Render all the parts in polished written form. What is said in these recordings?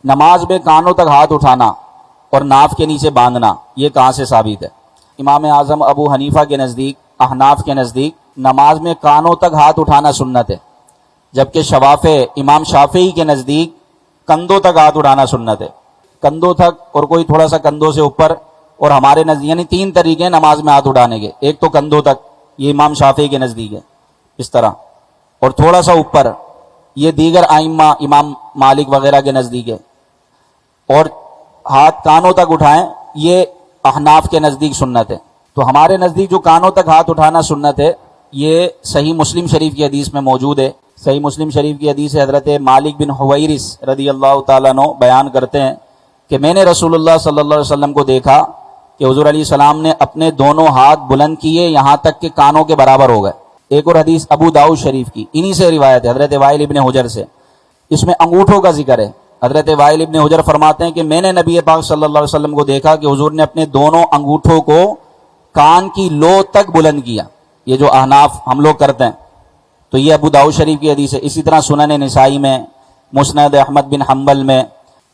نماز میں کانوں تک ہاتھ اٹھانا اور ناف کے نیچے باندھنا یہ کہاں سے ثابت ہے؟ امام اعظم ابو حنیفہ کے نزدیک، احناف کے نزدیک نماز میں کانوں تک ہاتھ اٹھانا سنت ہے، جبکہ شوافع امام شافعی کے نزدیک کندھوں تک ہاتھ اٹھانا سنت ہے۔ کندھوں تک اور کوئی تھوڑا سا کندھوں سے اوپر، اور ہمارے نزدیک یعنی تین طریقے ہیں نماز میں ہاتھ اٹھانے کے، ایک تو کندھوں تک، یہ امام شافعی کے نزدیک ہے اس طرح، اور تھوڑا سا اوپر یہ دیگر ائمہ امام مالک وغیرہ کے نزدیک ہے، اور ہاتھ کانوں تک اٹھائیں یہ احناف کے نزدیک سنت ہے۔ تو ہمارے نزدیک جو کانوں تک ہاتھ اٹھانا سنت ہے یہ صحیح مسلم شریف کی حدیث میں موجود ہے۔ صحیح مسلم شریف کی حدیث حضرت مالک بن حویرث رضی اللہ تعالیٰ عنہ بیان کرتے ہیں کہ میں نے رسول اللہ صلی اللہ علیہ وسلم کو دیکھا کہ حضور علیہ السلام نے اپنے دونوں ہاتھ بلند کیے یہاں تک کہ کانوں کے برابر ہو گئے۔ ایک اور حدیث ابو داؤد شریف کی، انہی سے روایت ہے حضرت وائل ابن حجر سے، اس میں انگوٹھوں کا ذکر ہے۔ حضرت وائل ابن حجر فرماتے ہیں کہ میں نے نبی پاک صلی اللہ علیہ وسلم کو دیکھا کہ حضور نے اپنے دونوں انگوٹھوں کو کان کی لو تک بلند کیا، یہ جو احناف ہم لوگ کرتے ہیں، تو یہ ابو داؤد شریف کی حدیث ہے۔ اسی طرح سنن نسائی میں، مسند احمد بن حنبل میں،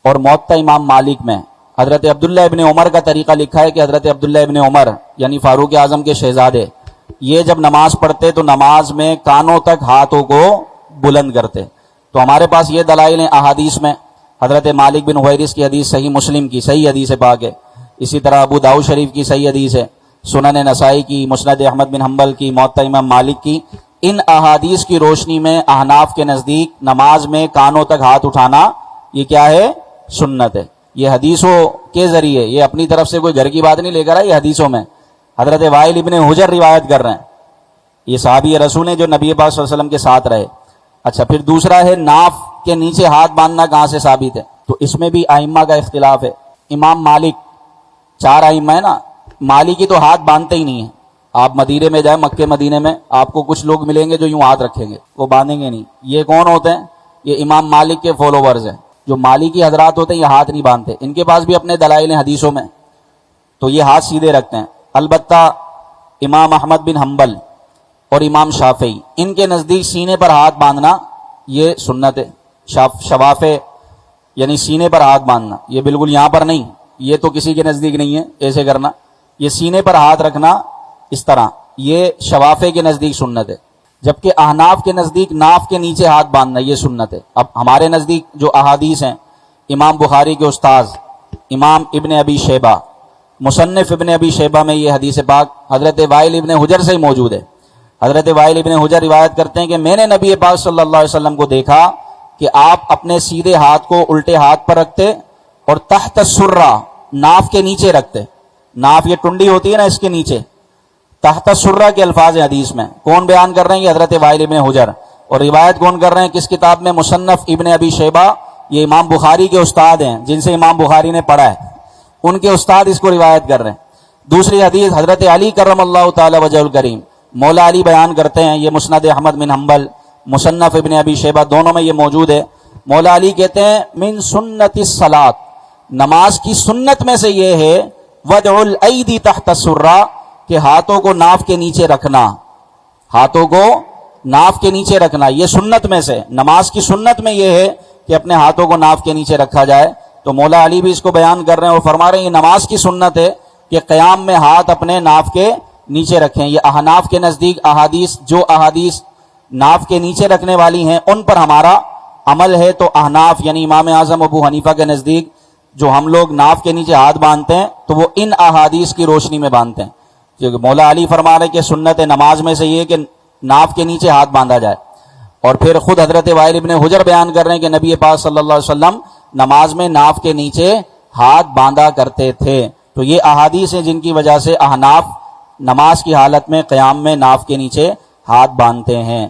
اور موطا امام مالک میں حضرت عبداللہ ابن عمر کا طریقہ لکھا ہے کہ حضرت عبداللہ ابن عمر یعنی فاروق اعظم کے شہزادے، یہ جب نماز پڑھتے تو نماز میں کانوں تک ہاتھوں کو بلند کرتے۔ تو ہمارے پاس یہ دلائل ہیں احادیث میں، حضرت مالک بن حویرث کی حدیث صحیح مسلم کی صحیح حدیث پاک ہے، اسی طرح ابو داؤد شریف کی صحیح حدیث ہے، سنن نسائی کی، مسند احمد بن حنبل کی، موطا امام مالک کی۔ ان احادیث کی روشنی میں احناف کے نزدیک نماز میں کانوں تک ہاتھ اٹھانا یہ کیا ہے؟ سنت ہے۔ یہ حدیثوں کے ذریعے، یہ اپنی طرف سے کوئی گھر کی بات نہیں لے کر آئے، یہ حدیثوں میں حضرت وائل ابن حجر روایت کر رہے ہیں، یہ صحابی رسول ہیں جو نبی پاک صلی اللہ علیہ وسلم کے ساتھ رہے۔ اچھا، پھر دوسرا ہے ناف کے نیچے ہاتھ باندھنا کہاں سے ثابت ہے؟ تو اس میں بھی ائمہ کا اختلاف ہے۔ امام مالک، چار ائمہ ہے نا، مالکی تو ہاتھ باندھتے ہی نہیں ہیں۔ آپ مدینے میں جائیں، مکے مدینے میں آپ کو کچھ لوگ ملیں گے جو یوں ہاتھ رکھیں گے، وہ باندھیں گے نہیں۔ یہ کون ہوتے ہیں؟ یہ امام مالک کے فالوورز ہیں۔ جو مالکی حضرات ہوتے ہیں یہ ہاتھ نہیں باندھتے، ان کے پاس بھی اپنے دلائل ہیں حدیثوں میں، تو یہ ہاتھ سیدھے رکھتے ہیں۔ البتہ امام احمد بن حنبل اور امام شافعی، ان کے نزدیک سینے پر ہاتھ باندھنا یہ سنت ہے۔ شوافع یعنی سینے پر ہاتھ باندھنا، یہ بالکل یہاں پر نہیں، یہ تو کسی کے نزدیک نہیں ہے ایسے کرنا، یہ سینے پر ہاتھ رکھنا اس طرح، یہ شوافع کے نزدیک سنت ہے۔ جبکہ احناف کے نزدیک ناف کے نیچے ہاتھ باندھنا یہ سنت ہے۔ اب ہمارے نزدیک جو احادیث ہیں، امام بخاری کے استاذ امام ابن ابی شیبہ، مصنف ابن ابی شیبہ میں یہ حدیث پاک حضرت وائل ابن حجر سے ہی موجود ہے۔ حضرت وائل ابن حجر روایت کرتے ہیں کہ میں نے نبی پاک صلی اللہ علیہ وسلم کو دیکھا کہ آپ اپنے سیدھے ہاتھ کو الٹے ہاتھ پر رکھتے اور تحت السرہ، ناف کے نیچے رکھتے۔ ناف یہ ٹنڈی ہوتی ہے نا، اس کے نیچے تحت السرہ کے الفاظ ہیں حدیث میں۔ کون بیان کر رہے ہیں؟ یہ حضرت وائل ابن حجر۔ اور روایت کون کر رہے ہیں؟ کس کتاب میں؟ مصنف ابن ابی شیبہ، یہ امام بخاری کے استاد ہیں جن سے امام بخاری نے پڑھا ہے، ان کے استاد اس کو روایت کر رہے ہیں۔ دوسری حدیث حضرت علی کرم اللہ تعالی وجہ الکریم، مولا علی بیان کرتے ہیں، یہ مسند احمد بن حنبل، مصنف ابن ابی شیبہ دونوں میں یہ موجود ہے۔ مولا علی کہتے ہیں من سنت الصلاۃ، نماز کی سنت میں سے یہ ہے وضع الایدی تحت السرہ، کہ ہاتھوں کو ناف کے نیچے رکھنا، ہاتھوں کو ناف کے نیچے رکھنا یہ سنت میں سے، نماز کی سنت میں یہ ہے کہ اپنے ہاتھوں کو ناف کے نیچے رکھا جائے۔ تو مولا علی بھی اس کو بیان کر رہے ہیں اور فرما رہے ہیں یہ نماز کی سنت ہے کہ قیام میں ہاتھ اپنے ناف کے نیچے رکھیں۔ یہ احناف کے نزدیک احادیث، جو احادیث ناف کے نیچے رکھنے والی ہیں ان پر ہمارا عمل ہے۔ تو احناف یعنی امام اعظم ابو حنیفہ کے نزدیک جو ہم لوگ ناف کے نیچے ہاتھ باندھتے ہیں تو وہ ان احادیث کی روشنی میں باندھتے ہیں، کیونکہ مولا علی فرما رہے کہ سنت نماز میں سے یہ کہ ناف کے نیچے ہاتھ باندھا جائے۔ اور پھر خود حضرت وائل ابن حجر بیان کر رہے ہیں کہ نبی پاک صلی اللہ علیہ وسلم نماز میں ناف کے نیچے ہاتھ باندھا کرتے تھے۔ تو یہ احادیث ہیں جن کی وجہ سے احناف نماز کی حالت میں قیام میں ناف کے نیچے ہاتھ باندھتے ہیں۔